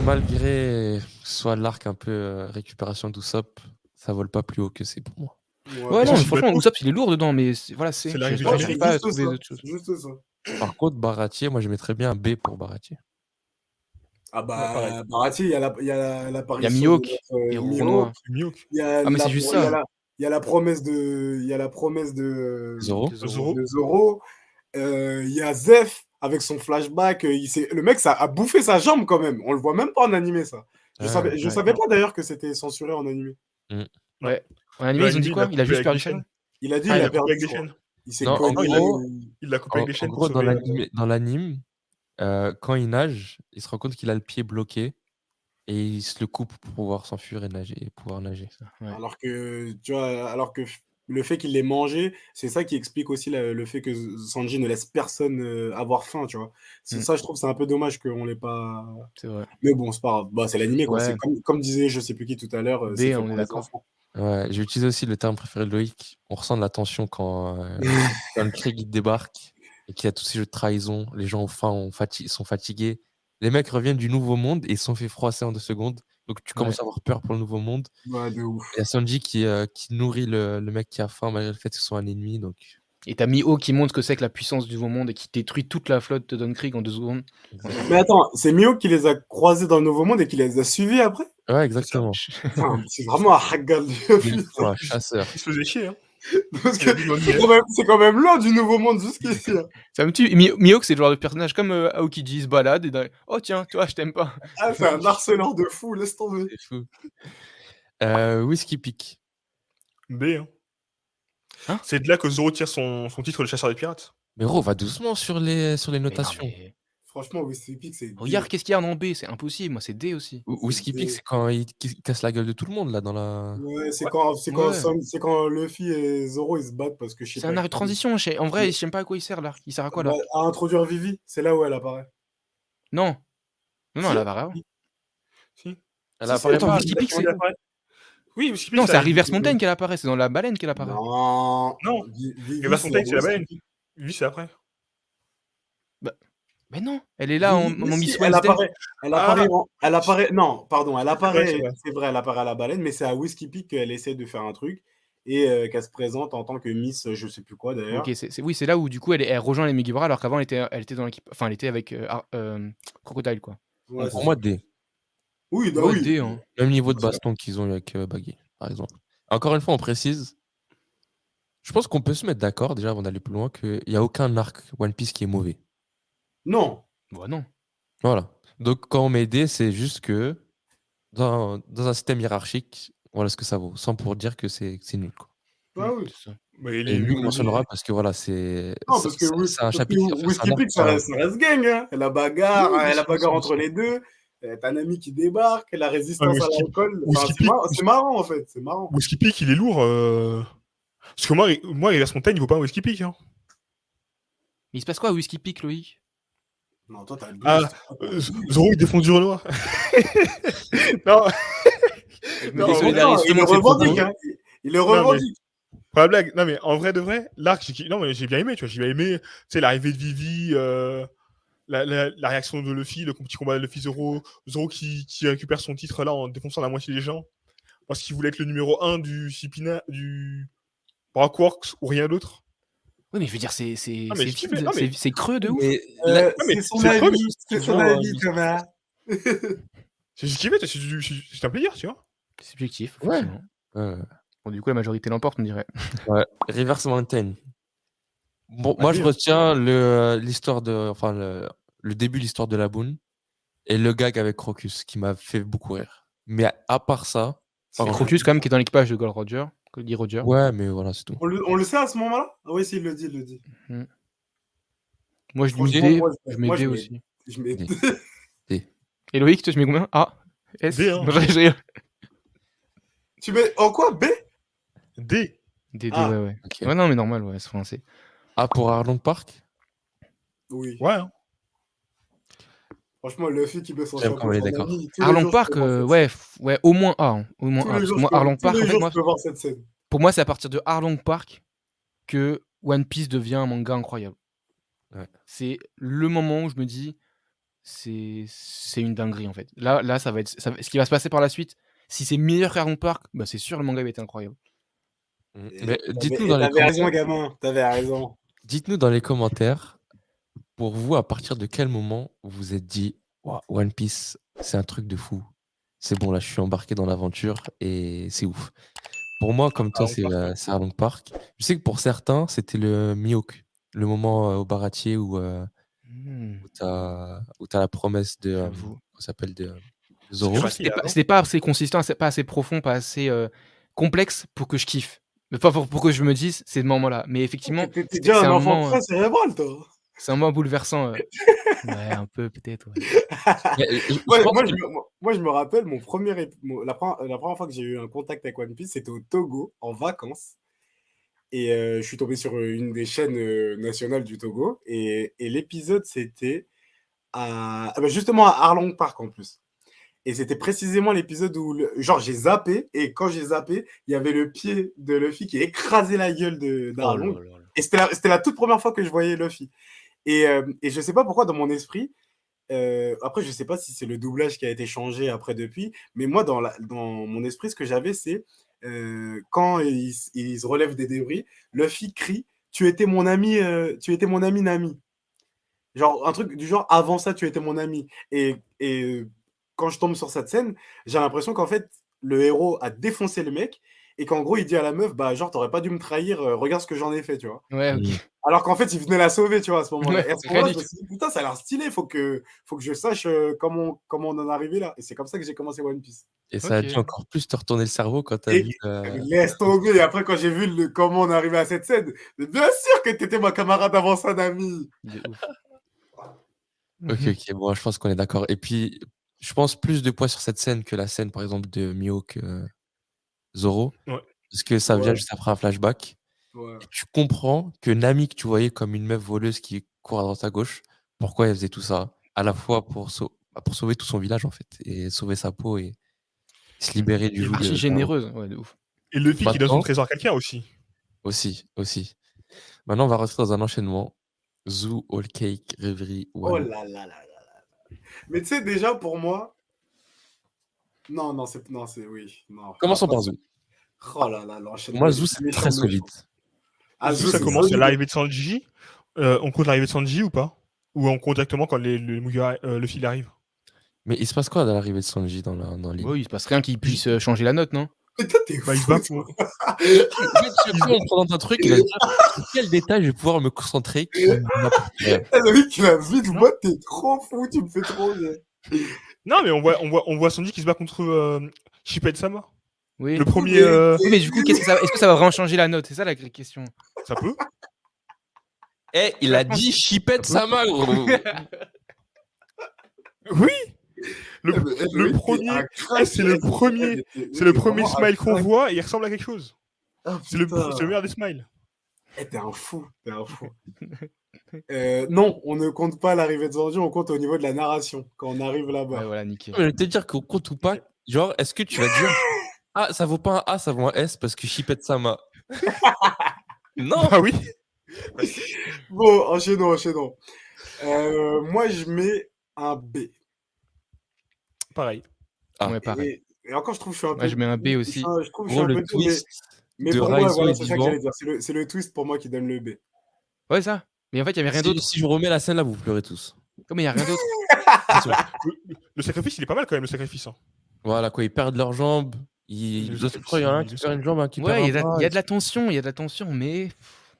malgré soit l'arc un peu récupération d'Usopp, ça vole pas plus haut que c'est pour moi. Ouais, Ouais, bah, non, c'est franchement, bateau. Usopp, il est lourd dedans, mais voilà, C'est l'arrivée du ouais, j'arrive générique. pas à juste trouver ça. d'autres choses. Juste ça. Par contre, Baratier, moi je mettrais bien un B pour Baratier. Ah Ouais, pareil. bah, Barati, il y a Il y a l'apparition de Mihawk notre et Mihawk. Roronoa. Mihawk. Ah, mais c'est juste ça. Il y a la promesse de Zoro. De Zoro. Zoro. de Zoro. Il y a Zef avec son flashback. Le mec, ça a bouffé sa jambe quand même. On le voit même pas en animé, ça. Je Ouais. savais pas d'ailleurs que c'était censuré en animé. Mm. Ouais. En Dans animé, ils ont dit l'anime, quoi? Il a juste avec perdu des sa chaînes. jambe. Il a dit Ah, il Il a a coupé perdu avec des son- chaînes. Il s'est Non, en cogné. gros, Il l'a coupé avec des en chaînes pour gros dans sauver. l'anime, quand il nage, il se rend compte qu'il a le pied bloqué et il se le coupe pour pouvoir s'enfuir et nager et pouvoir nager. Ouais. Alors que, tu vois, le fait qu'il l'ait mangé, c'est ça qui explique aussi le fait que Sanji ne laisse personne avoir faim, tu vois. C'est Mm. ça, je trouve, c'est un peu dommage qu'on l'ait pas. C'est vrai. Mais bon, c'est pas grave. Bah, c'est l'animé, quoi. Ouais. C'est comme disait je sais plus qui tout à l'heure, B, c'est fait on pour est les d'accord. enfants. Ouais, j'ai utilisé aussi le terme préféré de Loïc. On ressent de la tension quand le Krieg il débarque et qu'il y a tous ces jeux de trahison. Les gens ont faim, sont fatigués. Les mecs reviennent du nouveau monde et ils se sont fait froisser en 2 secondes. Donc tu commences Ouais. à avoir peur pour le nouveau monde. Ouais, de ouf. Il y a Sanji qui nourrit le mec qui a faim malgré le fait que ce soit un ennemi. Donc Et t'as Mihawk qui montre ce que c'est que la puissance du nouveau monde et qui détruit toute la flotte de Don Krieg en 2 secondes. Mais attends, c'est Mio qui les a croisés dans le Nouveau Monde et qui les a suivis après? ouais, exactement. Putain, c'est vraiment un Haggal de Un chasseur. Il se faisait chier, hein. Parce Il a que dit dans c'est quand même loin du Nouveau Monde jusqu'ici. Hein. Ça me tue. Mihawk, c'est le genre de personnage comme Aokiji se balade et oh tiens, toi, je t'aime pas. Ah, c'est un harceleur de fou, laisse tomber. C'est fou. Whiskey Peak. B, hein. Hein? C'est de là que Zoro tire son titre de chasseur de pirates. Mais Ro, va doucement sur les Mais non, notations. mais... Franchement, Whiskey Peak, c'est. Regarde, qu'est-ce qu'il y a en B? C'est impossible. Moi, c'est D aussi. Whiskey Peak, c'est quand il casse la gueule de tout le monde là dans la. Ouais, c'est Ouais. quand Luffy et Zoro ils se battent parce que je sais C'est pas. un arrêt de transition. En vrai, je sais même pas à quoi il sert l'arc. Il sert à quoi Bah, l'arc? à introduire Vivi, c'est là où elle apparaît. Non. Non, Si. elle apparaît avant. Si. Elle Si, apparaît Attends, pas. Whiskey Peak, c'est. Oui, Whiskey Non, Peak, c'est à Reverse Mountain qu'elle apparaît. C'est dans la baleine qu'elle apparaît. Non. Non. Vivi, Reverse Mountain, c'est la Whiskey baleine. Peak. Lui, c'est après. Mais non, elle est là en Vivi, Miss si, Wednesday. non, pardon, elle apparaît, c'est vrai. c'est vrai, elle apparaît à la baleine, mais c'est à Whiskey Peak qu'elle essaie de faire un truc et qu'elle se présente en tant que Miss, je sais plus quoi d'ailleurs. Ok, oui, c'est là où du coup elle rejoint les Mugiwara alors qu'avant elle était dans l'équipe. Enfin, elle était avec Crocodile quoi. Ouais, Pour c'est moi, ça. D. Oui, bah Ouais, oui. D, hein. Même niveau de baston qu'ils ont eu avec Baggy, par exemple. Encore une fois, on précise. Je pense qu'on peut se mettre d'accord, déjà avant d'aller plus loin, qu'il n'y a aucun arc One Piece qui est mauvais. Non. Bah non. Voilà. Donc quand on met D, c'est juste que dans un système hiérarchique, voilà ce que ça vaut. Sans pour dire que c'est nul. Quoi. Ah oui. C'est ça. Mais il Et est lui, nul, on le mentionnera parce que voilà, c'est Non, parce que un chapitre qui va faire Whiskey un Peak, ça reste gang. Hein. La bagarre, Oui, bien la sûr, bagarre bien entre sûr. les deux. T'as un ami qui débarque, la résistance à Whiskey- l'alcool. Whiskey Enfin, Peak- c'est marrant en fait, c'est marrant. Whiskey Peak, il est lourd. Parce que moi, Reverse Mountain, il vaut pas un Whiskey Peak. Hein. Mais il se passe quoi à Whiskey Peak, Loïc? Non, toi t'as dit. Ah, Zoro, il défend du Renoir. Non. Je me Non, désolé non, derrière il justement le de ces propos. revendique. Hein. Il le revendique. Pas la blague. Non, mais en vrai de vrai, l'arc, non, mais j'ai bien aimé, tu vois. J'ai bien aimé, tu sais, l'arrivée de Vivi, la réaction de Luffy, le petit combat de Luffy Zoro qui récupère son titre là en défonçant la moitié des gens. Parce qu'il voulait être le numéro 1 du Shippina, du Rockworks ou rien d'autre. Oui, mais je veux dire, c'est Ah, mais je kiffais. Non, mais- c'est creux de ouf. Mais C'est son c'est creux, avis, c'est son avis, Thomas. j'ai kiffé, c'est un plaisir, tu vois. C'est subjectif, Ouais. effectivement. Bon, du coup, la majorité l'emporte, on dirait. Ouais. Reverse Mountain. Bon, Ah, moi, je bien. retiens l'histoire le début de l'histoire de la Boone et le gag avec Crocus qui m'a fait beaucoup rire. Mais à part ça, C'est Crocus, quand même, qui est dans l'équipage de Gold Roger, Goldie Roger. ouais, mais voilà, c'est tout. On le sait à ce moment-là? Ah oui, si, il le dit. Moi, je mets Franchement, D, moi, je mets D aussi. Je mets D. D. Et Loïc, toi, tu mets combien? A, S? D, hein. Non, je rigole. Tu mets en quoi? B? D. D, Ah. ouais. Ok. Ouais, non, mais normal, ouais, c'est français. A pour Arlong Park. Oui. Ouais. Hein. Franchement, Luffy qui met son J'aime chapeau. quand on est son d'accord. ami, tous les Arlong jours, Park, je peux voir cette ouais, scène. ouais, au moins A. Hein. Au moins Tous A. les Parce jours, que moi, Arlong Park, en fait, je peux voir cette scène. pour moi, c'est à partir de Arlong Park que One Piece devient un manga incroyable. Ouais. C'est le moment où je me dis, c'est une dinguerie en fait. Là, ça va être ce qui va se passer par la suite. Si c'est meilleur qu'Iron Park, bah c'est sûr le manga va être incroyable. Mais dites-nous Et dans les t'avais raison, commentaires. gamin. T'avais raison. Dites-nous dans les commentaires, pour vous, à partir de quel moment vous vous êtes dit Ouah, One Piece, c'est un truc de fou. C'est bon, là, je suis embarqué dans l'aventure et c'est ouf. Pour moi, comme toi, Iron Park, c'est Arlong Park. Je sais que pour certains, c'était le Mihawk, le moment au baratier où Hmm, t'as la promesse de J'avoue. comment ça s'appelle de Je Zoro. trouve que c'était pas assez consistant, c'est pas assez profond, pas assez complexe pour que je kiffe. Mais pas pour que je me dise c'est ce moment-là. Mais effectivement, T'es c'est déjà c'est un un enfant moment, très cérébral, toi. c'est un moment bouleversant. Ouais, un peu peut-être. Ouais. Mais, je pense que Moi, je me rappelle, la première fois que j'ai eu un contact avec One Piece, c'était au Togo, en vacances. Et je suis tombé sur une des chaînes nationales du Togo. Et l'épisode, c'était justement à Arlong Park en plus. Et c'était précisément l'épisode où, genre, j'ai zappé. Et quand j'ai zappé, il y avait le pied de Luffy qui écrasait la gueule Oh là d'Arlong. là là. Et c'était la toute première fois que je voyais Luffy. Et je sais pas pourquoi, dans mon esprit, après, je sais pas si c'est le doublage qui a été changé après depuis, mais moi, dans mon esprit, ce que j'avais, c'est quand il se relève des débris, Luffy crie tu étais mon ami Nami. Genre, un truc du genre avant ça, tu étais mon ami. Et quand je tombe sur cette scène, j'ai l'impression qu'en fait, le héros a défoncé le mec et qu'en gros, il dit à la meuf bah, genre, t'aurais pas dû me trahir, regarde ce que j'en ai fait, tu vois. Ouais, ok. Alors qu'en fait, il venait la sauver, tu vois, à ce moment-là. Ouais, Et à ce moment-là, je me réalité. suis dit, putain, ça a l'air stylé, faut que je sache comment on en est arrivé là. Et c'est comme ça que j'ai commencé One Piece. et ça a Ok. dû encore plus te retourner le cerveau quand t'as Et vu. laisse tomber. Et après, quand j'ai vu comment on est arrivé à cette scène, mais bien sûr que t'étais ma camarade avant ça, Nami. De ouf. Ok, Mhm. ok, bon, je pense qu'on est d'accord. Et puis, je pense plus de poids sur cette scène que la scène, par exemple, de Mihawk Zoro, Ouais. parce que ça vient Ouais, juste après un flashback. ouais. Et tu comprends que Nami, que tu voyais comme une meuf voleuse qui court à droite à gauche, pourquoi elle faisait tout ça? À la fois pour sauver tout son village, en fait, et sauver sa peau et se libérer du Et, joug Archi d'Arlong. généreuse, ouais, de ouf. et Luffy qui donne son Maintenant, trésor à quelqu'un aussi. aussi. Maintenant, on va rentrer dans un enchaînement. Zoo, All Cake, Reverie, Oh Wano. là là là là. Mais tu sais, déjà, pour moi, non, oui, non. Commençons Après, par Zoo. oh là là, Pour l'enchaînement, moi, il Zoo, est c'est méchant, très méchant. solide. Ah, Zou, Zou, ça c'est commence à solide. l'arrivée de Sanji. On compte l'arrivée de Sanji ou pas? Ou on compte directement quand le Mugiwara, Luffy il arrive? Mais il se passe quoi dans l'arrivée de Sanji dans l'île? Ouais, il se passe rien qui puisse changer la note, non? Mais toi, t'es Bah, il se fou, bat toi. pour. En fait, chaque fois, on me présente un truc, il va se dire sur quel détail je vais pouvoir me concentrer qui n'apporte rien. Eh, le mec, il a vite, Non. moi, t'es trop fou, tu me fais trop rire. Non, mais on voit Sanji qui se bat contre Shippuden Sama. Oui. Le premier. Oui, mais du coup, est-ce que ça va vraiment changer la note? C'est ça la question. Ça peut. Eh, il a dit Chipette Sama, gros. Oui. Eh, mais, eh, Le mec, t'es premier. un crack. C'est le premier. C'est le premier smile qu'on voit et il ressemble à quelque chose. Ah, C'est le putain. meilleur des smiles. Eh, t'es un fou, t'es un fou. Non, on ne compte pas l'arrivée de Sanji, on compte au niveau de la narration, quand on arrive là-bas. Ouais, voilà, nickel. Je vais te dire qu'on compte ou pas. Genre, est-ce que tu vas dire ah, ça vaut pas un A, ça vaut un S parce que Chipette Sama. Non. Ah oui. Bon, enchaînons. Moi, je mets un B. Pareil. Ah. Ouais, pareil. Et encore, je trouve que je suis un peu. Ouais, je mets un B aussi. Je trouve que je suis Gros, un le peu dur, twist mais de pour moi, Raizo voilà, et c'est ça que Vivant. j'allais dire. C'est le twist pour moi qui donne le B. Ouais, ça. Mais en fait, il y avait rien d'autre. Si je remets la scène là, vous pleurez tous. Comme il y a rien d'autre. Le sacrifice, il est pas mal quand même, le sacrifice. Hein. Voilà, quoi, ils perdent leurs jambes. Je crois qu'il y en a un qui perd une jambe, un qui perd Ouais, un il y bras. a de la tension, mais.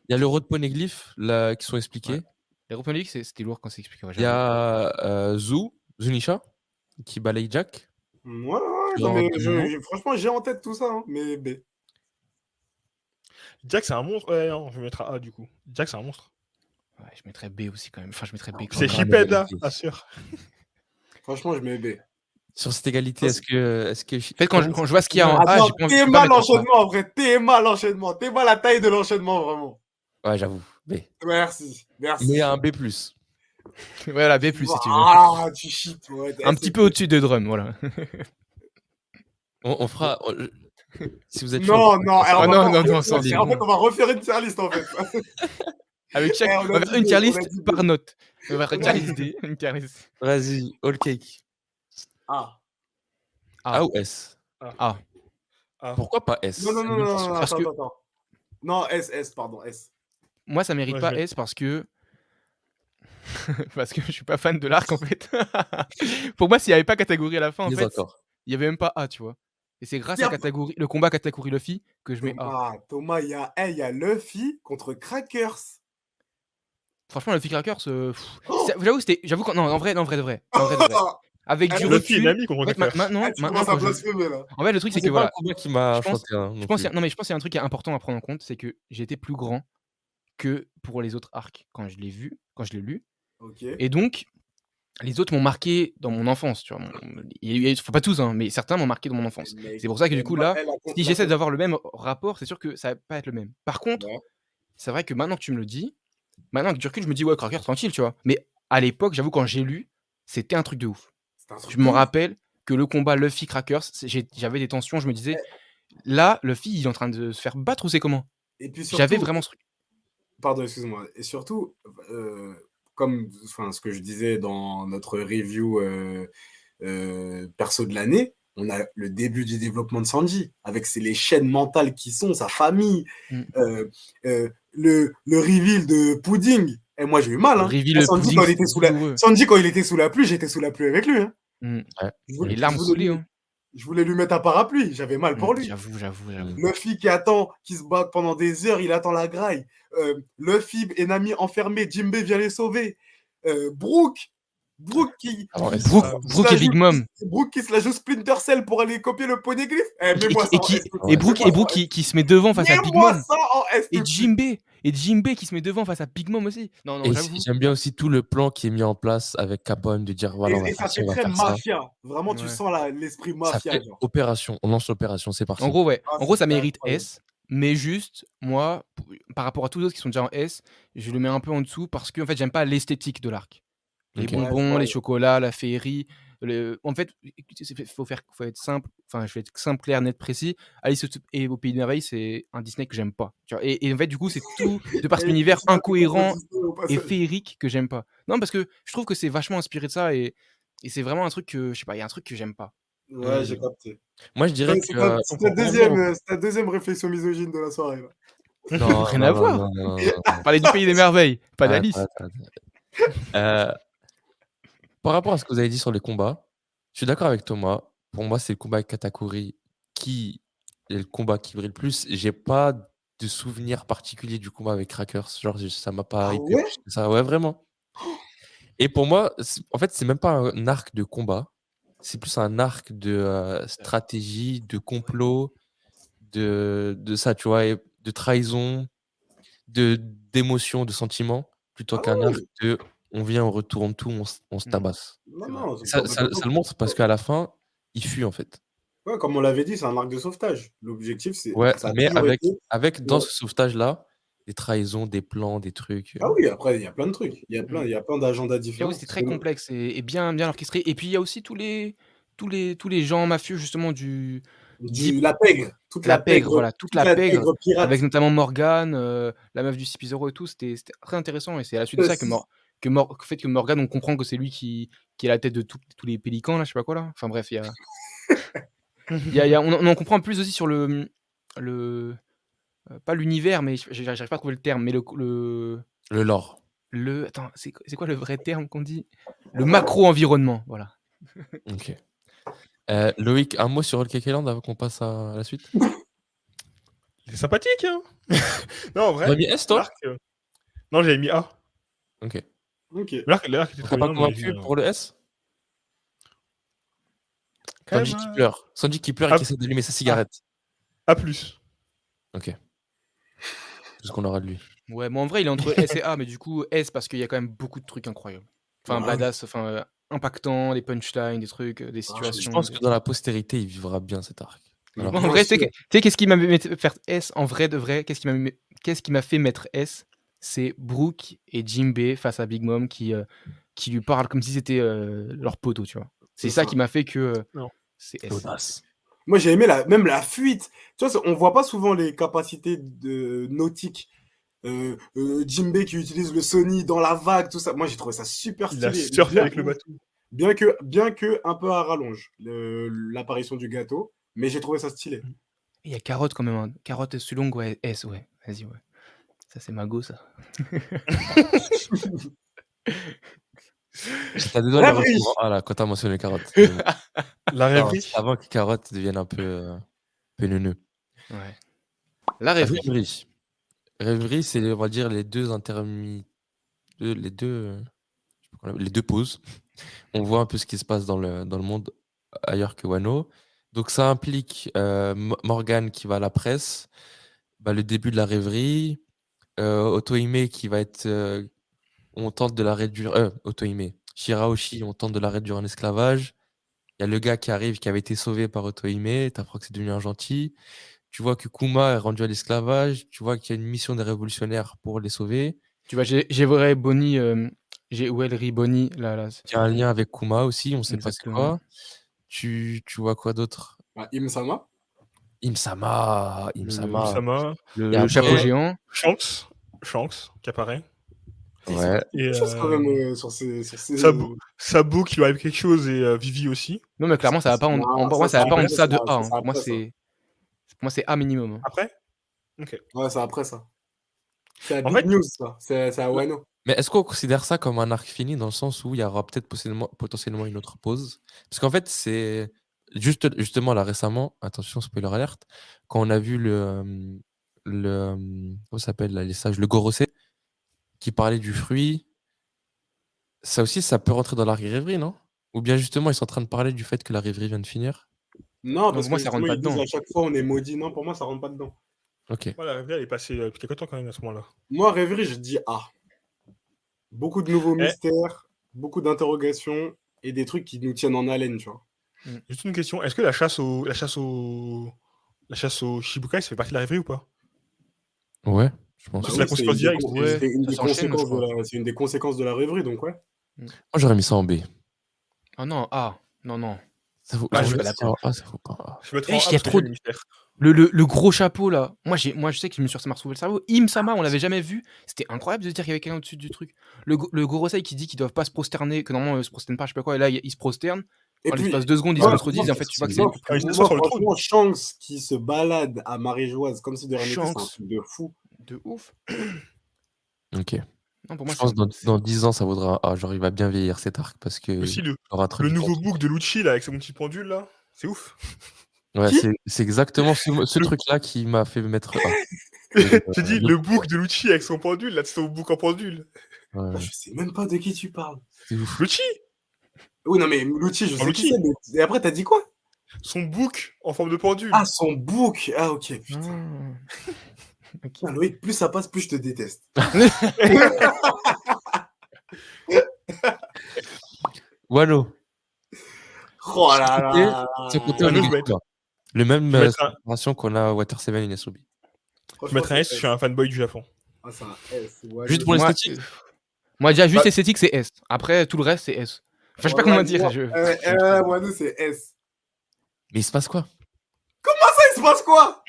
Il y a le road poneglyph là, qui sont expliqués. Ouais. Les reprendre c'était lourd quand c'est expliqué. Ouais, Il y a Zunisha, qui balaye Jack. Ouais, Genre non, mais de moment. franchement, j'ai en tête tout ça, hein, mais B. Jack, c'est un monstre. Ouais, non, je vais mettre A du coup. Jack, c'est un monstre. Ouais, je mettrais B aussi quand même. Enfin, je mettrais B quand C'est même. Shippuden, assure. Franchement, je mets B. Sur cette égalité, est-ce que. En fait, quand je vois ce qu'il y a en A, Attends, j'ai pas envie t'es de mal mettre en A. l'enchaînement, en vrai. T'es mal l'enchaînement. T'es mal la taille de l'enchaînement, vraiment. Ouais, j'avoue. B. Merci. Mais il y a un B. Voilà, B+, si tu veux. Ah, tu cheats. Ouais, Un petit peu au-dessus de Drum, voilà. On fera. Si vous êtes Non, non. alors, Ah, on va non, pas- ça, c'est En fait, bon. on va refaire une tier list, en fait. Avec chaque. Eh, on a On va dit faire une B, tier on a list dit B. par note. Une caresse. Vas-y, all cake. Ah. Ah. A ou S? Ah. Pourquoi pas S? Non, non, C'est non, une non, question. non, Parce attends, que attends. Non, S, pardon, S. moi, ça mérite Ouais, pas je vais- S parce que parce que je suis pas fan de l'arc en fait. Pour moi, s'il y avait pas catégorie à la fin, en fait, Désaccord. il y avait même pas A, tu vois. Et c'est grâce Y à a- le combat catégorie Luffy que je mets A. Thomas, il y a Luffy contre Crackers. Franchement, Luffy Crackers, Oh j'avoue non, en vrai, de vrai. Avec du Luffy est recul, Nami contre en fait, Crackers. maintenant, tu commences à quand je blasphémer là. en fait, le truc, c'est que C'est pas un voilà, combat qui m'a je pense choqué, hein, non je pense plus. qu'il y a non, mais je pense qu'il y a un truc qui est important à prendre en compte, c'est que j'étais plus grand que pour les autres arcs quand je l'ai lu. Ok. Et donc, les autres m'ont marqué dans mon enfance, tu vois. Enfin, pas tous, hein, mais certains m'ont marqué dans mon enfance. Mec, C'est pour ça que du coup, là, si j'essaie de... d'avoir le même rapport, c'est sûr que ça va pas être le même. Par contre, Ouais. c'est vrai que maintenant que tu me le dis, maintenant avec du recul, je me dis, ouais, Cracker, tranquille, tu vois. Mais à l'époque, j'avoue, quand j'ai lu, c'était un truc de ouf. C'est un truc Je me de ouf. rappelle que le combat Luffy Crackers, j'avais des tensions, je me disais, là, Luffy, il est en train de se faire battre ou c'est comment? Et puis surtout, J'avais vraiment ce truc. pardon, excuse-moi. Et surtout, comme ce que je disais dans notre review perso de l'année, on a le début du développement de Sanji, avec les chaînes mentales qui sont, sa famille, le reveal de Pudding. Et moi, j'ai eu mal. Hein. Reveal le Sanji, Pudding, quand il était Sanji, quand il était sous la pluie, j'étais sous la pluie avec lui. Hein. Ouais. Les larmes coulaient, hein. Je voulais lui mettre un parapluie, j'avais mal pour lui. J'avoue. Luffy qui se bat pendant des heures, il attend la graille. Luffy et Nami enfermés, Jinbei vient les sauver. Brooke qui Brooke et Big Mom. Brooke qui se la joue Splinter Cell pour aller copier le poneglyph. Et Brooke qui se met devant face à Big Mom. Et Jinbei qui se met devant face à Big Mom aussi. Non, Et j'avoue. j'aime bien aussi tout le plan qui est mis en place avec Capone de dire voilà, on va Et ça faire ça, fait on va très faire ça. mafia. Vraiment, tu Ouais. sens l'esprit Ça mafia. fait Genre. opération, on lance l'opération, c'est parti. En gros, ouais. Ah, En gros, ça c'est mérite incroyable. S. Mais juste, moi, par rapport à tous les autres qui sont déjà en S, je le mets un peu en dessous parce que en fait, j'aime pas l'esthétique de l'arc. Les Ok. bonbons, Ouais, les chocolats, la féerie. En fait, faut être simple. Enfin, je vais être simple, clair, net, précis. Alice au Pays des Merveilles, c'est un Disney que j'aime pas. Tu vois, et en fait, du coup, c'est tout de par cet Et univers tu vas te incohérent comprendre au et passage. féerique que j'aime pas. Non, parce que je trouve que c'est vachement inspiré de ça et c'est vraiment un truc que, je sais pas, il y a un truc que j'aime pas. Ouais, j'ai capté. Moi, je dirais C'est que. ta deuxième réflexion misogyne de la soirée. Là. Non, Rien à voir. non. Parler du Pays des Merveilles, pas Arrête, d'Alice. arrête. Par rapport à ce que vous avez dit sur les combats, je suis d'accord avec Thomas. Pour moi, c'est le combat avec Katakuri qui est le combat qui brille le plus. J'ai pas de souvenir particulier du combat avec Crackers. Genre, ça m'a pas Ah hypé ouais plus que ça. Ouais, vraiment. Et pour moi, en fait, c'est même pas un arc de combat. C'est plus un arc de stratégie, de complot, de ça, tu vois, et de trahison, d'émotion, de sentiments, plutôt qu'un arc de on vient, on retourne tout, on se tabasse. Non, Ça le montre parce qu'à la fin, il fuit en fait. Ouais, comme on l'avait dit, c'est un arc de sauvetage. L'objectif, c'est. Ouais, ça a mais toujours été- avec dans Ouais. ce sauvetage-là, des trahisons, des plans, des trucs. Ah oui, après, il y a plein de trucs. Il y a plein d'agendas J'avoue, différents. c'était très complexe et bien orchestré. Et puis il y a aussi tous les gens mafieux justement La pègre. Toute la pègre, voilà, toute la pègre, pirate. avec notamment Morgane, la meuf du CP0 et tout, c'était très intéressant. Et c'est à la suite de ça que fait que Morgane, on comprend que c'est lui qui est à la tête de tous les pélicans là, je sais pas quoi là. Enfin bref, on en comprend plus aussi sur le pas l'univers, mais j'arrive pas à trouver le terme, mais Le lore. attends, c'est quoi le vrai terme qu'on dit? Le macro-environnement, voilà. Ok. Loïc, un mot sur Roll Cake Island avant qu'on passe à la suite. C'est sympathique, hein. Non, en vrai. Tu as mis S, toi? l'arc, non, j'avais mis A. Ok. L'arc était T'as très pas bien. convaincu pour le S? Quand Sanji même, qui pleure. Sanji qui pleure et qui essaie d'allumer sa cigarette. A+. Ok. Tout ce qu'on aura de lui. Ouais, moi en vrai, il est entre S et A, mais du coup, S parce qu'il y a quand même beaucoup de trucs incroyables. Enfin, Ouais. badass, enfin, impactant, des punchlines, des trucs, des situations. Je pense que dans la postérité, il vivra bien cet arc. Alors, En vrai, tu sais qu'est-ce qui m'a fait faire S en vrai de vrai? Qu'est-ce qui m'a fait mettre S? C'est Brooke et Jinbei face à Big Mom qui lui parlent comme si c'était leur poteau, tu vois. C'est ça qui m'a fait que Non. c'est S. l'audace. Moi, j'ai aimé même la fuite. Tu vois, on voit pas souvent les capacités nautiques Jinbei qui utilise le Sony dans la vague, tout ça. Moi, j'ai trouvé ça super Il a stylé. surfé avec le bateau. Bien que un peu à rallonge, l'apparition du gâteau, mais j'ai trouvé ça stylé. Il y a Carotte quand même. Hein. Carotte Sulong, ouais. S, ouais. Vas-y, ouais. Ça, c'est Mago, ça. T'as des doigts de Rêverie. répondre. Ah là, quand t'as mentionné carotte. La rêverie. Avant que carotte devienne un peu neuneux. Ouais. La rêverie. Rêverie. Rêverie, c'est, on va dire, les deux pauses. On voit un peu ce qui se passe dans le monde ailleurs que Wano. Donc ça implique Morgane qui va à la presse, le début de la rêverie, Otohime qui va être... on tente de la réduire... Otohime. Shirahoshi, on tente de la réduire en esclavage. Il y a le gars qui arrive, qui avait été sauvé par Otohime. T'apprends que c'est devenu un gentil. Tu vois que Kuma est rendu à l'esclavage. Tu vois qu'il y a une mission des révolutionnaires pour les sauver. Tu vois, j'ai vrai Bonnie, j'ai Uelri Bonnie, là. Il y a un lien avec Kuma aussi, on sait pas c'est Exactement. quoi. Tu vois quoi d'autre? Im-sama. Im-sama. Sama. Le chapeau géant. Shanks qui apparaît. Ouais. Et quand même sur ces... Sabo qui lui arrive quelque chose et Vivi aussi. Non, mais clairement, ça va pas en... Non, Pour moi, ça va pas en deçà de ça, A. Hein. ça Pour moi, après, c'est A minimum. Hein. Après. Ok. Ouais, c'est après ça. C'est à En Big fait- News, ça. C'est à Wano. Mais est-ce qu'on considère ça comme un arc fini dans le sens où il y aura peut-être potentiellement une autre pause? Parce qu'en fait, c'est justement là récemment, attention, spoiler alert, quand on a vu comment ça s'appelle là, les sages, le Gorosei, qui parlait du fruit, ça aussi, ça peut rentrer dans l'arc rêverie, non? Ou bien justement, ils sont en train de parler du fait que la rêverie vient de finir? Non, parce pour moi, que ça rentre justement, pas ils disent dedans. à chaque fois on est maudit. Non, pour moi, ça rentre pas dedans. Ok. Voilà, la rêverie, elle est passée depuis quelques temps quand même à ce moment-là. Moi, rêverie, je dis A. Beaucoup de nouveaux mystères, beaucoup d'interrogations et des trucs qui nous tiennent en haleine, tu vois. Juste une question, est-ce que la chasse au Shibukai, ça fait partie de la rêverie ou pas? Ouais, je pense. Bah c'est la conséquence directe. C'est une ça des s'enchaîne, conséquences je crois. c'est une des conséquences de la rêverie, donc ouais. Moi, j'aurais mis ça en B. Ah non, A. Non. Ça vaut, Ah, j'aurais je mis vais ça en A, ça vaut pas. Je mettrais Eh, en il A y a parce que trop j'aime de- le mystère. Le gros chapeau, là. Moi, je sais que je me suis retrouvé le cerveau. Im-sama, on l'avait jamais vu. C'était incroyable de se dire qu'il y avait quelqu'un au-dessus du truc. Le Gorosei qui dit qu'ils doivent pas se prosterner, que normalement, ils se prosternent pas, je sais pas quoi. Et là, ils se prosternent. Et En puis, l'espace de 2 secondes, ils se moi, contredisent. Et en fait, tu vois que c'est moi, beaucoup plus il gros. s'assoit sur le trône. franchement, Shanks qui se balade à Marie-Joise comme si de rien n'était, c'est un Shanks. truc de fou. De ouf. Ok. Non, pour moi, Je pense que dans 10 ans, ça vaudra un A. Genre, il va bien vieillir cet arc parce que. Aussi, il aura le introduit nouveau plein de book de Lucci, là, avec son petit pendule, là, c'est ouf. Ouais, Qui c'est exactement ce truc-là qui m'a fait mettre A. J'ai dit le book de Lucci avec son pendule, là, c'est son book en pendule. Ouais, Je sais même pas de qui tu parles. c'est ouf. Lucci, Oui, non, mais Lucci, je sais qui Lucci. c'est, mais... Et après, t'as dit quoi? son book en forme de pendule. Ah, son book. Ah, ok, putain. Ah. Ok. Putain, Loïc, plus ça passe, plus je te déteste. Wano. Oh là là. C'est côté Wano, je Onigashima. Le même je vais mettre un- séparation qu'on a à Water 7 et Nesubi. Je mettrais un S, je suis un fanboy du Japon. Ah, c'est un S. Ouais, Juste pour Moi, l'esthétique. Moi, déjà, juste Bah- esthétique, c'est S. Après, tout le reste, c'est S. Enfin, je sais pas comment dire. Moi, nous, c'est S. Mais il se passe quoi? Il se passe quoi?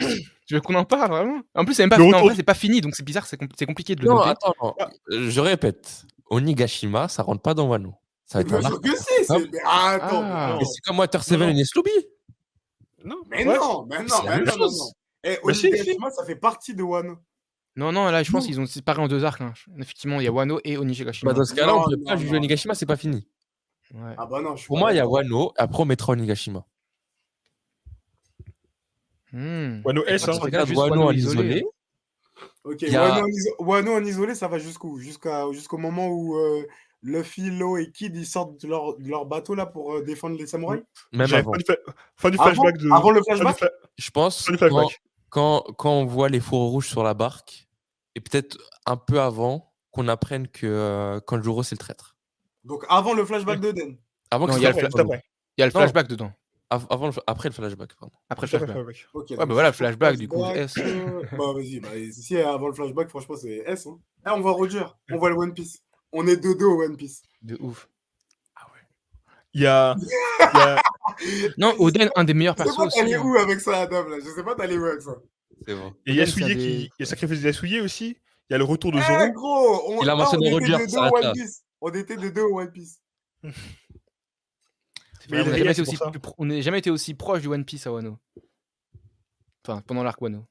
Tu veux qu'on en parle, vraiment? En plus, c'est même pas... Le non, en retour- vrai, c'est pas fini, donc c'est bizarre, c'est compliqué de le Non, noter. attends, non. Je répète. Onigashima, ça rentre pas dans Wano. Ça va être Bien un sûr arc. que si. Mais attends. Ah. mais Mais c'est comme Water 7 Non, et non. Nesubi. Non, Mais ouais. non, mais non, C'est la mais même non, non, chose. non. Eh, Bah, si, Onigashima, ça fait partie de Wano. Non, là, je pense Non. qu'ils ont séparé en 2 arcs. Hein. Effectivement, il y a Wano et Onigashima. Dans ce cas-là, on Non, peut non, pas juger non. Onigashima, c'est pas fini. Ouais. Ah bah non, je suis Pour pas moi, il y a d'accord. Wano, après on mettra Onigashima. Wano S, Quand tu hein. regardes juste Wano Wano en isolé. isolé, Ok, il y a- Wano en isolé, ça va jusqu'où? Jusqu'au moment où Luffy, Law et Kid ils sortent de leur bateau là pour défendre les samouraïs? même J'avais avant. fin du Avant- flashback de. avant le fin du flashback fla- Je pense fin du flashback. quand on voit les fourreaux rouges sur la barque, et peut-être un peu avant qu'on apprenne que Kanjuro c'est le traître. Donc avant le flashback de Den. Avant Non, que il y a ça le soit Juste Wano. après. Il y a le Non. flashback dedans. Après le flashback, pardon. Après le Juste après flashback. le flashback. Ok. Ouais, donc bah voilà, si je fais flashback, du coup, S. Bah vas-y, si avant le flashback, franchement, c'est S. Hein. Eh, on voit Roger, on voit le One Piece. On est 2-2 au One Piece. De ouf. Il y a. Non, Oden, un des meilleurs Je sais persos pas aussi. t'allais hein. où avec ça, Adam, là. Je sais pas t'allais où avec ça. C'est bon. Et Oden, Yasuye c'est un qui. des- Il y a sacrifice de Yasuye aussi, Il y a le retour de Eh Zoro. gros, Il a on mentionné était Roger, de ça deux s'arrête One là. Piece. On était de deux One Piece. Mais Ouais, il on est n'a jamais réel, été c'est pour aussi ça. on n'a jamais été aussi proche du One Piece à Wano. Enfin, pendant l'arc Wano.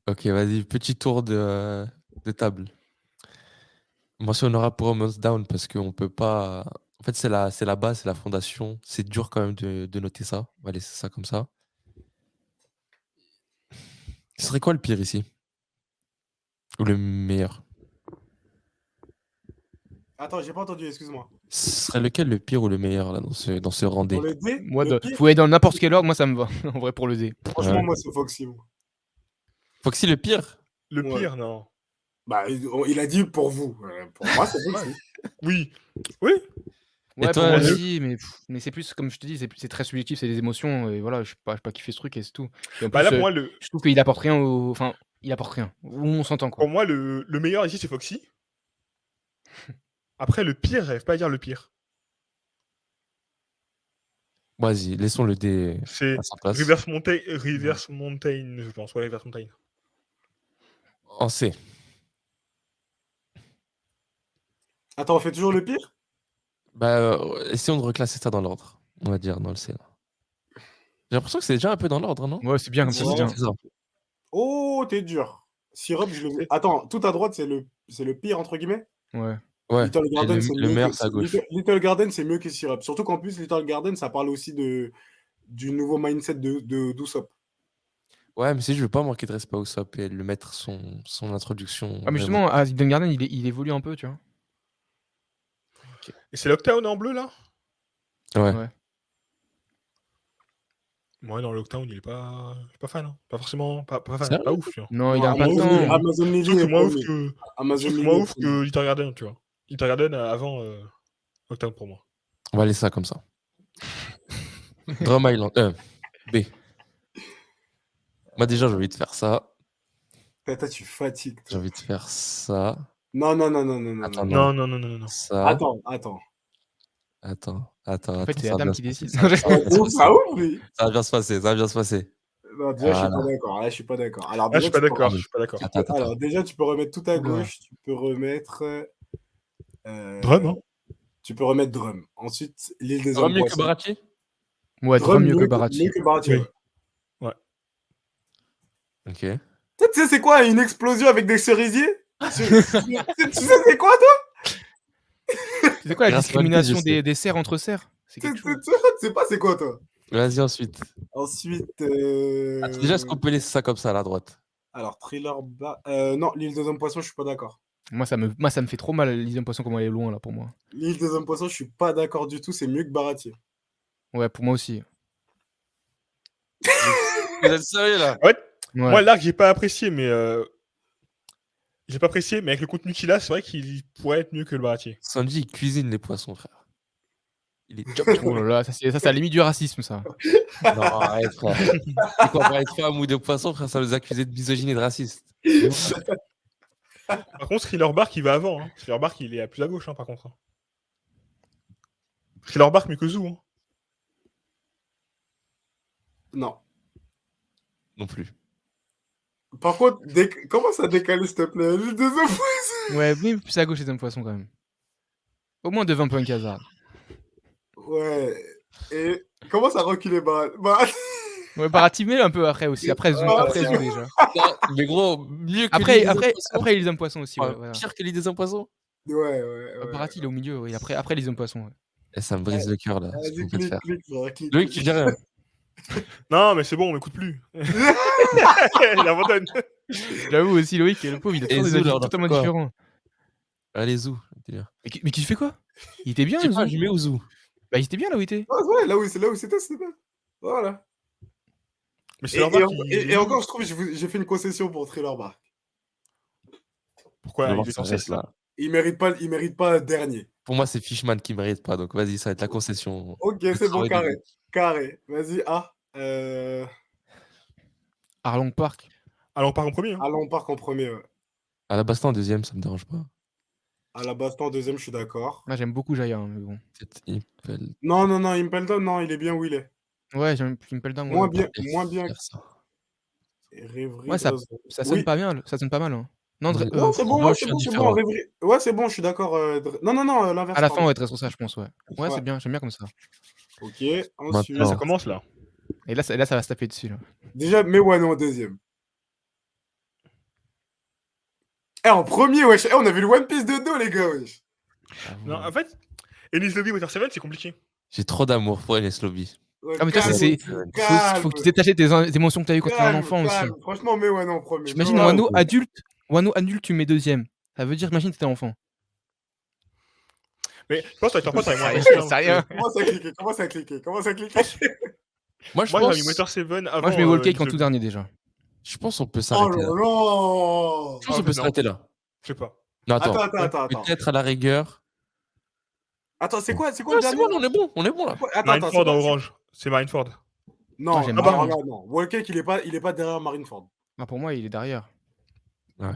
Ok, vas-y, petit tour de table. Mention honorable pour Almost Down parce qu'on peut pas. En fait, c'est la base, c'est la fondation. C'est dur quand même de noter ça. On va laisser ça comme ça. Ce serait quoi le pire ici? Ou le meilleur? Attends, j'ai pas entendu, excuse-moi. Ce serait lequel le pire ou le meilleur là, dans ce Dans rendez? le D, Moi, le pire, vous pouvez dans n'importe quel ordre, moi ça me va. En vrai, pour le D. franchement, Ouais. moi, c'est Foxy. Moi. Foxy le pire? Le Ouais. pire, non. Bah, il a dit pour vous. Pour moi, c'est Foxy. Oui. Oui. Ouais, toi, pour moi le- aussi, mais c'est plus, comme je te dis, c'est très subjectif, c'est des émotions, et voilà, je sais pas kiffé ce truc, et c'est tout. Et en Bah plus, là, pour moi, le, je trouve qu'il apporte rien Enfin, il apporte rien. Où on s'entend, quoi. pour moi, le meilleur ici, c'est Foxy. Après, le pire, j'arrive pas à dire le pire. Vas-y, laissons le dé C'est à sa place. Reverse Mountain, je pense. Ouais, Reverse Mountain. En C. Attends, on fait toujours le pire? Bah, essayons de reclasser ça dans l'ordre. On va dire dans le C. Là. J'ai l'impression que c'est déjà un peu dans l'ordre, non? Ouais, c'est bien comme ça, c'est Ouais. bien. C'est ça. Oh, t'es dur. Syrup, je le. C'est- Attends, tout à droite, c'est le pire, entre guillemets. Ouais. Ouais. Little Et Garden, c'est le mieux meilleur, que. c'est à gauche. Little Garden, c'est mieux que Syrup. Surtout qu'en plus, Little Garden, ça parle aussi du nouveau mindset d'Usopp. Ouais, mais si je veux pas manquer de respect au Usopp et le mettre son introduction. Ah, mais justement, à Hidden Garden, il évolue un peu, tu vois. Et c'est l'Octown en bleu, là? Ouais. Ouais. Moi, dans l'Octown, il est pas. Je suis pas fan. Hein. Pas forcément. Pas fan. Sérieux Pas ouf, tu vois. Non, il a un Amazon patin. Lily, Amazon Je Lily trouve que est moins ouf premier. que. Amazon Je trouve que Lily moins est ouf premier. que Little Garden, tu vois. Little Garden avant Octown pour moi. On va laisser ça comme ça. Drum Island. B. Moi, déjà, j'ai envie de faire ça. Toi, tu fatigues. J'ai envie de faire ça. Non. Attends, non. Non. Ça. Attends. En fait, c'est ça va Adam bien qui se passer, décide. ça va bien se Ça passer. ouf, lui. Ça va bien se passer, ça va bien se passer. Non, déjà, je suis Voilà. pas d'accord. Là, je suis pas d'accord. Alors, Ah, je déjà, suis pas tu peux- d'accord. Je suis pas d'accord. Attends. Alors, déjà, tu peux remettre tout à Oula. gauche. Tu peux remettre. Drum, hein. Tu peux remettre Drum. Ensuite, l'île des Ça va hommes mieux que poissons. Barachi? Ouais, Drum mieux que Barachi. Mieux que Barachi, Oui. ouais. Ok. Tu sais, c'est quoi une explosion avec des cerisiers? Tu sais, c'est quoi, toi? C'est quoi la Grâce à One Piece, discrimination je sais. des serres entre serres? C'est Tu quelque chose. sais pas, c'est quoi, toi? Vas-y, ensuite. Ensuite. Attends, déjà, est-ce qu'on peut laisser ça comme ça à la droite? Alors, Thriller. Non, l'île des hommes poissons, je suis pas d'accord. Moi, ça me fait trop mal, l'Elysium Poisson, comment elle est loin, là, pour moi. L'île des hommes poissons, je suis pas d'accord du tout. C'est mieux que Baratie. Ouais, pour moi aussi. Vous êtes sérieux là? Ouais. Ouais. Moi, l'arc, j'ai pas apprécié, mais. J'ai pas apprécié, mais avec le contenu qu'il a, c'est vrai qu'il pourrait être mieux que le Baratier. Sanji, il cuisine les poissons, frère. Il est job. Oh là là, ça c'est à la limite du racisme, ça. Non, arrête, frère. C'est quoi, pour être femme ou de poisson, frère, ça nous accusait de misogyne et de raciste. Par contre, Thriller Bark, il va avant. Hein. Thriller Bark, il est à plus à gauche, hein, par contre. Hein. Thriller Bark, mieux que Zoo. Hein. Non. Non plus. Par contre, commence à décaler, s'il te plaît. L'île des hommes poissons. Ouais, mais plus à gauche, les hommes poissons, quand même. Au moins de 20 points Kazar. Ouais. Et commence à reculer, Ouais, Baratie, mais un peu après aussi. Après Zoo, Ah, après c'est Zoo déjà. Mais gros, mieux que Après, l'île des après, hommes poissons. après les hommes poissons aussi. Ouais, Ouais, voilà. pire que l'île des hommes poissons. Ouais. Baratie, il est au milieu. Oui. Après les hommes poissons. Ouais. Et ça me brise le cœur là. Ce que Vas-y, vous faites faire. clique. Loïc, tu dis rien. Non, mais c'est bon, on m'écoute plus. Il abandonne. J'avoue aussi, Loïc, le pauvre, il a Et toujours des Zou, avis là, on a fait totalement quoi? différents. Allez, Zou. délire. Mais qui fait quoi? Il était bien, Je sais pas, Zou. je mets où Zou? Bah, il était bien là où il était. Ouais, là où c'était, c'était bien. Voilà. Mais Et, Thriller Bark, et encore, je trouve que j'ai fait une concession pour Thriller Bark. Pourquoi Non, il est ça en reste 6 là là. Il mérite pas dernier. Pour moi, c'est Fishman qui mérite pas. Donc vas-y, ça va être la concession. Ok, Le c'est bon, travail de- carré. Vas-y, Arlong Park. Alors, on part en premier. Hein. Allons, on part en premier. Ouais. À la Baston en deuxième, ça me dérange pas. À la Baston en deuxième, je suis d'accord. Là, j'aime beaucoup Jaya, hein, mais bon. Peut-être Impel. Non, Impelton, non, il est bien où il est. Ouais, j'aime Impel Down. Moins Ouais, bien. Faire ça. Et Rêverie Ouais, ça d'Oiseau. sonne Oui. pas bien, ça sonne pas mal. Hein. Non, Ouais, Non, c'est bon, ouais, c'est Roche bon, c'est bon. différent. Ouais, c'est bon, je suis d'accord. Non, non, non, l'inverse, à la fin, pardon. ouais, Dressrosa, je pense, ouais. Ouais, Ouais. c'est bien, j'aime bien comme ça. Ok, Là, ensuite. ça Maintenant, commence là. Et là, ça va se taper dessus, là. Déjà, mets Wano en deuxième. En premier, wesh. On a vu le One Piece de dos, les gars, wesh. Non, en fait, Enies Lobby Water 7, c'est compliqué. j'ai trop d'amour pour Enes Lobby. Ouais, Ah, mais toi, calme, c'est. calme, Faut que tu détaches tes émotions que t'as eues quand t'étais un calme, enfant aussi. calme. Franchement, mets Wano en premier. J'imagine Mets Wano. Wano adulte, tu mets deuxième. Ça veut dire, imagine, t'étais enfant. Mais je pense que toi, t'as moins Rien, investi. c'est rien. Commence à cliquer, commence à cliquer, commence à cliquer. Moi, je Moi, j'avais mis pense, Water 7 avant. Moi, je mets Wall Cake Enies en tout Lobby. dernier déjà. je pense qu'on peut Oh s'arrêter là. là là. Je pense qu'on peut s'arrêter là. Je sais pas. Non, attends. Attends. Peut-être à la rigueur. Attends, c'est quoi le Ouais, c'est dernier? bon, on est bon là. Attends, c'est Marineford en quoi? orange. C'est Marineford. Non, Ah, j'aime alors bien. là, non. Wallcake, il est pas derrière Marineford. Ah, pour moi, il est derrière. Ouais.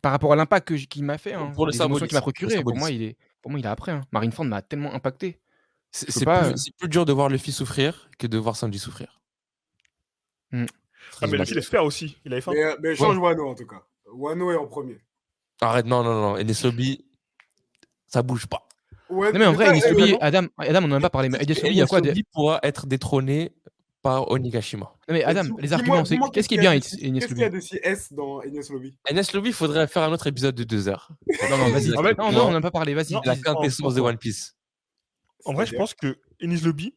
Par rapport à l'impact qu'il m'a fait, hein, Pour le les émotions qu'il m'a symbolisme. procuré, pour moi, il est après. Hein. Marineford m'a tellement impacté. Je peux C'est pas. plus dur de voir Luffy souffrir que de voir Sanji souffrir. Hmm. Ah, mais le fil est super aussi. Il avait faim. Mais change Wano, en tout cas. Wano est en premier. Arrête, non. Enes Lobby, ça bouge pas. Ouais, Non, mais en vrai, Enies Lobby, non. Adam, on en a même pas parlé, mais Enies Lobby, il y a Enes quoi Lobby pourra être détrôné par Onigashima. Non, mais Adam, les arguments, c'est qu'est-ce qui est bien, Enies Qu'est-ce qu'il y Lobby? a de si S dans Enies Lobby? Enes Lobby, il faudrait faire un autre épisode de 2 heures. Non, vas-y. En fait, Non, on en a pas parlé, vas-y. non, La dis. quintessence de pourquoi One Piece. En vrai, je pense que Enies Lobby,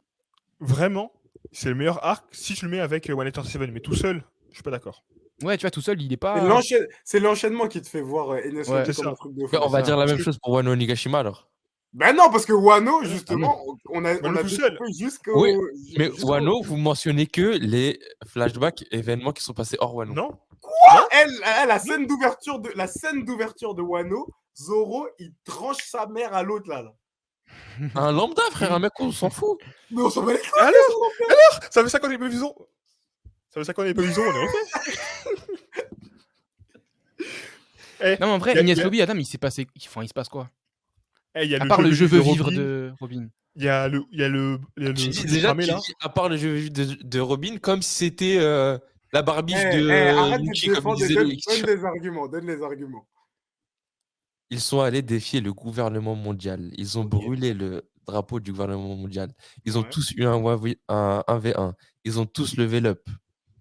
vraiment, c'est le meilleur arc si tu le mets avec One Water 7. Mais tout seul, je suis pas d'accord. Ouais, tu vois, tout seul, il est pas. C'est l'enchaînement qui te fait voir Enies Ouais, Lobby c'est comme un ça. truc de fou. On va ça. dire la même chose pour Wano Onigashima alors. Ben non, parce que Wano, justement, on a tout seul. découpé jusqu'au. Oui, mais Wano, vous mentionnez que les flashbacks, événements qui sont passés hors Wano. Non. La scène d'ouverture de Wano, Zoro, il tranche sa mère à l'autre là. Un lambda, frère, un mec, on s'en fout. Mais on s'en va les couilles. Alors, ça fait 5 ans qu'on est pas vision. Ça fait 5 ans qu'on est pas vision, on est refait. Non, mais en vrai, Enies Lobby, Adam, il se passe quoi? À part le je veux vivre de Robin. Il y a le Tu truc dis, cramé, là. à part le jeu de Robin, comme si c'était la barbiche Arrête de de Lucci, comme défendre, disait Loïc. donne les arguments. Ils sont allés défier le gouvernement mondial. Ils ont brûlé le drapeau du gouvernement mondial. Ils ont tous eu un 1v1. Ils ont tous levé l'up.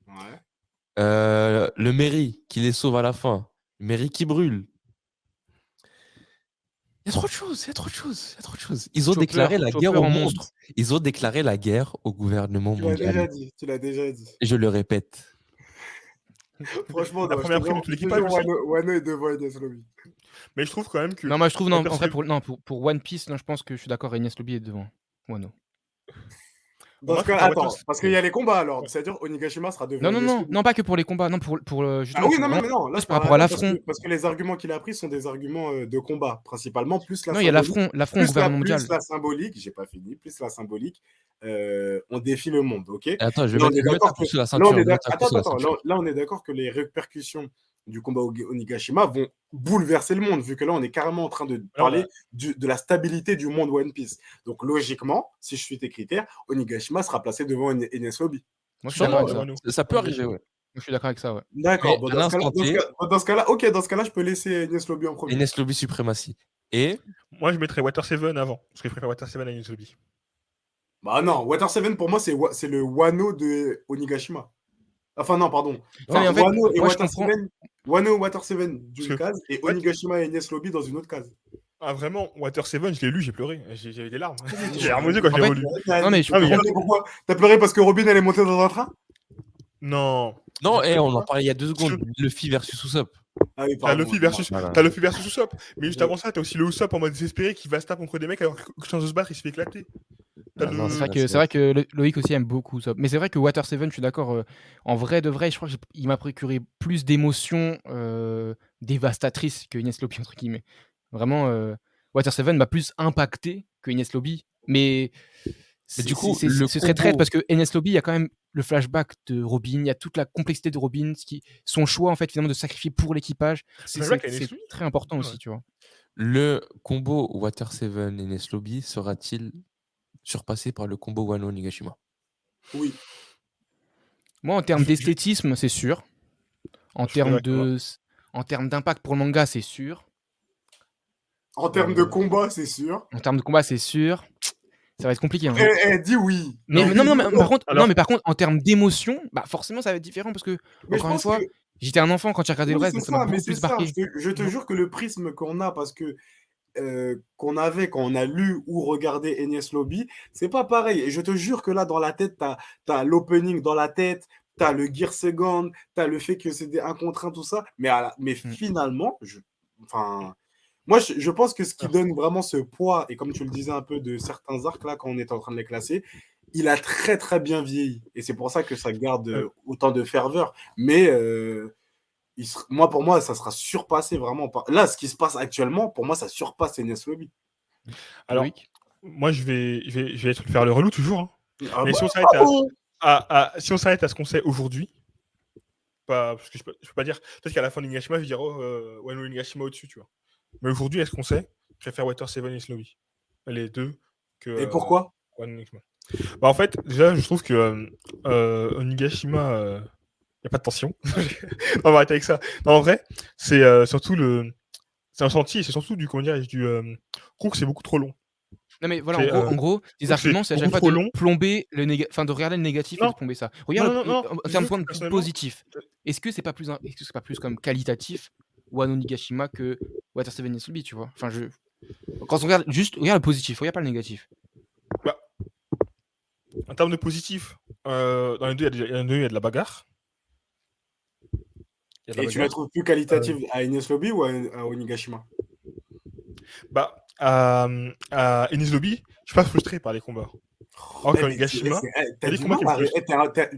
Ouais. Le Mary qui les sauve à la fin. Le Mary qui brûle. Il y a trop de choses. Ils ont déclaré la guerre au monde. monstre. Ils ont déclaré la guerre au gouvernement mondial. Tu l'as déjà dit. Et je le répète. Franchement, La première prime de toute l'équipage aussi. Wano est devant Enies Lobby. Mais je trouve quand même que. Non, moi je trouve, en Water vrai, 7 pour One Piece, non, je pense que je suis d'accord, Enies Lobby est devant Wano. Dans ce cas, attends, parce qu'il y a les combats alors. C'est-à-dire Onigashima sera devant Enies Lobby. Non, pas que pour les combats, non, pour justement. Ah oui, non, mais non. Là, par rapport à l'affront. Parce que les arguments qu'il a pris sont des arguments de combat, principalement, plus la Non, il y a symbolique. l'affront au gouvernement mondial. Plus la symbolique, j'ai pas fini, plus la symbolique, on défie le monde, ok? Et attends, je Là, vais mettre un coup sur la ceinture. Là, on est d'accord que les répercussions du combat Onigashima vont bouleverser le monde, vu que là, on est carrément en train de parler de la stabilité du monde One Piece. Donc, logiquement, si je suis tes critères, Onigashima sera placé devant Enies Lobby. Moi, je suis d'accord avec ça. Ça peut arriver, ouais. Moi, je suis d'accord avec ça, ouais. D'accord. Mais Bon, à dans ce cas-là, je peux laisser Enies Lobby en premier. Enies Lobby suprématie. Et moi, je mettrais Water 7 avant. Parce que je préfère Water 7 à Enies Lobby. Bah non, Water 7 pour moi, c'est le Wano de Onigashima. Enfin, non, pardon. Non, mais en fait, Wano et moi, Water 7, Wano Water 7 d'une case et Onigashima et Enies Lobby dans une autre case. Ah, vraiment, Water 7, je l'ai lu, j'ai pleuré. J'ai des larmes. J'ai harmonisé quand je l'ai relu. Non, mais pourquoi t'as pleuré parce que Robin elle est montée dans un train? Non. Non, on en parlait il y a 2 secondes. Luffy versus Usopp. Ah oui, T'as Luffy versus Usopp. Mais juste Ouais. avant ça, t'as aussi le Usopp en mode désespéré qui va se taper contre des mecs alors que chance de se battre, il se fait éclater. C'est vrai que Loïc aussi aime beaucoup ça. Mais c'est vrai que Water 7, je suis d'accord. En vrai de vrai, je crois qu'il m'a procuré plus d'émotions dévastatrices que Enies Lobby, entre guillemets. Vraiment, Water 7 m'a plus impacté que Enies Lobby. Mais du coup, c'est très traite parce que Enies Lobby, il y a quand même le flashback de Robin, il y a toute la complexité de Robin, son choix en fait finalement de sacrifier pour l'équipage. C'est très important aussi, tu vois. Le combo Water 7 et Enies Lobby sera-t-il surpassé par le combo Wano Onigashima? Oui. Moi, en termes d'esthétisme, c'est sûr. En termes En termes d'impact pour le manga, c'est sûr. En termes de combat, c'est sûr. En termes de combat, c'est sûr. Ça va être compliqué. Hein. Dis oui. Mais Non, mais par contre, en termes d'émotion, bah forcément, ça va être différent parce que, mais je encore une pense fois, que j'étais un enfant quand j'ai regardé le oui, reste, c'est donc ça m'a ça, mais beaucoup c'est plus ça. marqué. Je te jure que le prisme qu'on a, parce que qu'on avait quand on a lu ou regardé Enies Lobby, c'est pas pareil. Et je te jure que là, dans la tête, t'as l'opening dans la tête, t'as le Gear Second, t'as le fait que c'est un contre un, tout ça. Mais finalement, enfin, moi, je pense que ce qui donne vraiment ce poids, et comme tu le disais un peu de certains arcs là, quand on est en train de les classer, il a très très bien vieilli. Et c'est pour ça que ça garde autant de ferveur. Mais pour moi, ça sera surpassé vraiment. Là, ce qui se passe actuellement, pour moi, ça surpasse Enies Lobby. Alors, Loïc moi, je vais faire le relou toujours. Hein. Ah Mais bah, si on s'arrête à ce qu'on sait aujourd'hui, parce que je peux pas dire. Peut-être qu'à la fin de Nigashima, je vais dire Wano Nigashima au-dessus, tu vois. Mais aujourd'hui, est-ce qu'on sait? Je préfère Water 7 et Lobby. Les deux que. Et pourquoi? Wano Nigashima. Bah, en fait, déjà, je trouve que Onigashima, il n'y a pas de tension. On va arrêter avec ça. Non, en vrai, c'est surtout c'est un senti et c'est surtout du, comment dire, du cours que c'est beaucoup trop long. Non mais voilà, en gros, les arguments, c'est à chaque fois trop de long. plomber de regarder le négatif et Non. de plomber ça. Regarde, Non. en termes de point de vue Personnellement, positif, est-ce que c'est pas plus comme qualitatif Wano Nigashima que Water 7 et Lobby, tu vois? Enfin, quand on regarde regarde le positif, regarde pas le négatif. Bah, en termes de positif, dans les deux, il y a de la bagarre. Et tu la trouves plus qualitative à Enies Lobby ou à Onigashima? Bah, à Enies Lobby, je suis pas frustré par les combats. Alors qu'à Onigashima, t'as du mal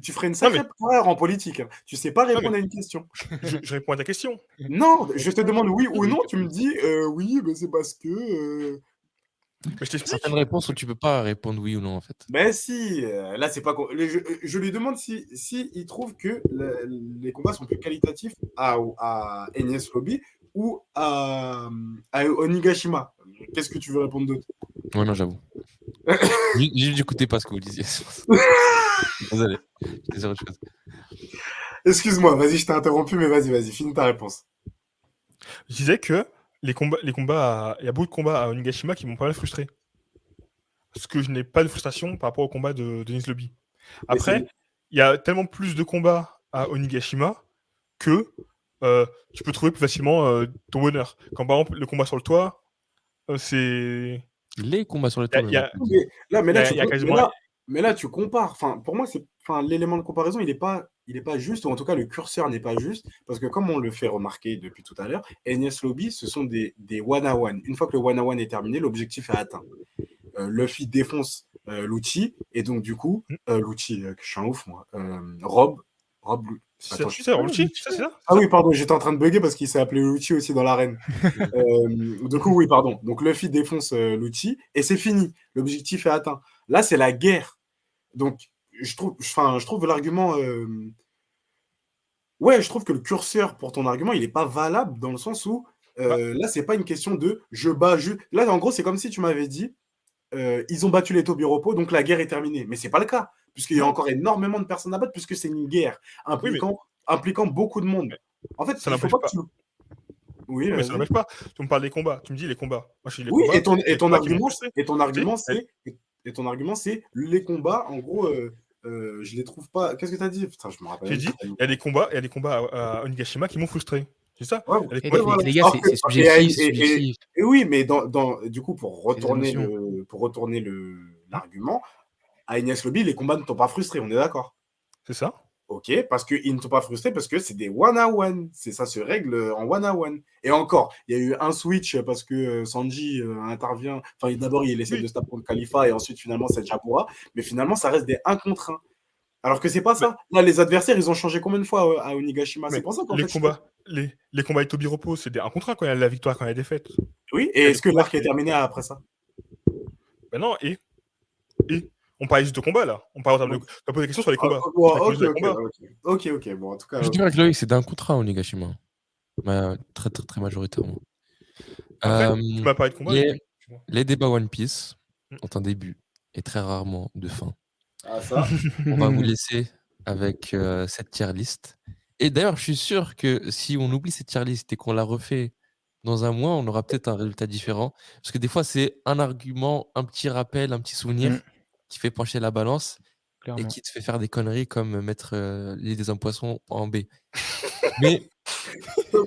tu ferais une sacrée carrière en politique. Hein. Tu sais pas répondre à une question. Je réponds à ta question. Non, je te demande oui ou non, tu me dis oui, mais c'est parce que. Mais je t'explique. Certaines réponses où tu peux pas répondre oui ou non, en fait. Ben si, là c'est pas. Je lui demande si il trouve que les combats sont plus qualitatifs à Enies Lobby ou à Onigashima. Qu'est-ce que tu veux répondre d'autre? Ouais, non, j'avoue. J'écoutais pas ce que vous disiez. Désolé. J'étais sur autre chose. Excuse-moi, vas-y, je t'ai interrompu, mais vas-y, finis ta réponse. Je disais que il y a beaucoup de combats à Onigashima qui m'ont pas mal frustré. Parce que je n'ai pas de frustration par rapport au combat de Enies Lobby. Après, il y a tellement plus de combats à Onigashima que tu peux trouver plus facilement ton bonheur. Quand par exemple le combat sur le toit, c'est. Les combats sur le toit. Mais là, tu compares. Enfin, pour moi, l'élément de comparaison, il n'est pas juste, ou en tout cas, le curseur n'est pas juste, parce que comme on le fait remarquer depuis tout à l'heure, Enies Lobby, ce sont des one-on-one. Une fois que le one-on-one est terminé, l'objectif est atteint. Luffy défonce Lucci, et donc du coup, Lucci, je suis un ouf, moi. Rob. Attends, c'est Lucci, c'est ça? Ah oui, pardon, j'étais en train de bugger parce qu'il s'est appelé Lucci aussi dans l'arène. Du coup, oui, pardon. Donc Luffy défonce Lucci et c'est fini. L'objectif est atteint. Là, c'est la guerre. Donc, je trouve l'argument. Ouais, je trouve que le curseur pour ton argument, il n'est pas valable dans le sens où là, c'est pas une question de je bats juste. Là, en gros, c'est comme si tu m'avais dit ils ont battu les Tobiropo, donc la guerre est terminée. Mais c'est pas le cas, puisqu'il y a encore énormément de personnes à battre, puisque c'est une guerre impliquant beaucoup de monde. En fait, ça n'empêche pas. Oui, mais ça n'empêche pas. Tu me parles des combats. Tu me dis les combats. Moi, je dis les oui, combats. et ton argument, c'est les combats. En gros, je les trouve pas. Qu'est-ce que tu as dit? Putain, je me rappelle. J'ai dit, il y a des combats à Onigashima qui m'ont frustré. C'est ça. Ouais, les gars, c'est subjectif. Et oui, mais du coup, pour retourner l'argument, à Enies Lobby, les combats ne t'ont pas frustré, on est d'accord? C'est ça. Ok, parce qu'ils ne t'ont pas frustré, parce que c'est des one-on-one. Ça se règle en one-on-one. Et encore, il y a eu un switch parce que Sanji intervient. Enfin, d'abord, il essaie de se taper contre Khalifa et ensuite, finalement, c'est Japura. Mais finalement, ça reste des 1 contre 1. Alors que c'est pas ça. Là, les adversaires, ils ont changé combien de fois à Onigashima? C'est pour ça qu'en fait. Les combats avec Tobiropo, c'est des 1 contre 1 quand il y a la victoire, quand il y a la défaite. Oui, et est-ce que l'arc est terminé après ça? Ben non, et on parlait juste de combat là. On parle de. Tu as posé des questions sur les combats. Ok. Bon, en tout cas. Je dirais que Loïc, c'est d'un contrat au Onigashima. Très, très, très majoritairement. Après, tu m'as parlé de combat. Les débats One Piece ont un début et très rarement de fin. Ah, ça. On va vous laisser avec cette tier list Et d'ailleurs, je suis sûr que si on oublie cette tier list et qu'on la refait dans un mois, on aura peut-être un résultat différent. Parce que des fois, c'est un argument, un petit rappel, un petit souvenir Mm. qui fait pencher la balance et Clairement. qui te fait faire des conneries comme mettre l'île des hommes poissons en B. Mais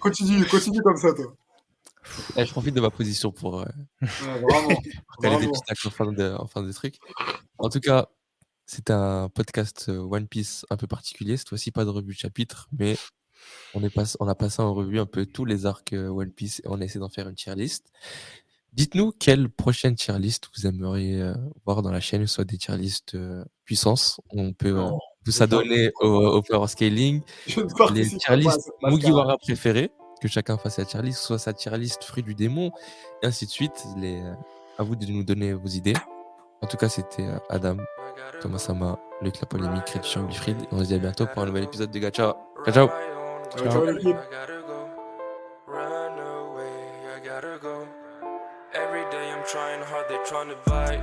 Continue comme ça, toi. je profite de ma position pour Ouais, vraiment. caler des Vraiment. petits actes en fin de truc. En tout cas, c'est un podcast One Piece un peu particulier. Cette fois-ci, pas de revue de chapitre, mais on a passé en revue un peu tous les arcs One Piece et on a essayé d'en faire une tier list. Dites-nous quelle prochaine tier list vous aimeriez voir dans la chaîne, soit des tier list puissance. On peut Non, vous je s'adonner au power scaling, je ne les participe tier pas à list cette mascarade. Mugiwara préférés, que chacun fasse sa tier list, soit sa tier list fruit du démon, et ainsi de suite. À vous de nous donner vos idées. En tout cas, c'était Adam, Thomas Sama, Luc La Polémique, Christian Bifrid. On se dit à bientôt pour un nouvel épisode de Gacha. Ciao, ciao! Ciao, ciao, l'équipe. Run away, I gotta go. Every day I'm trying hard, they trying to bite.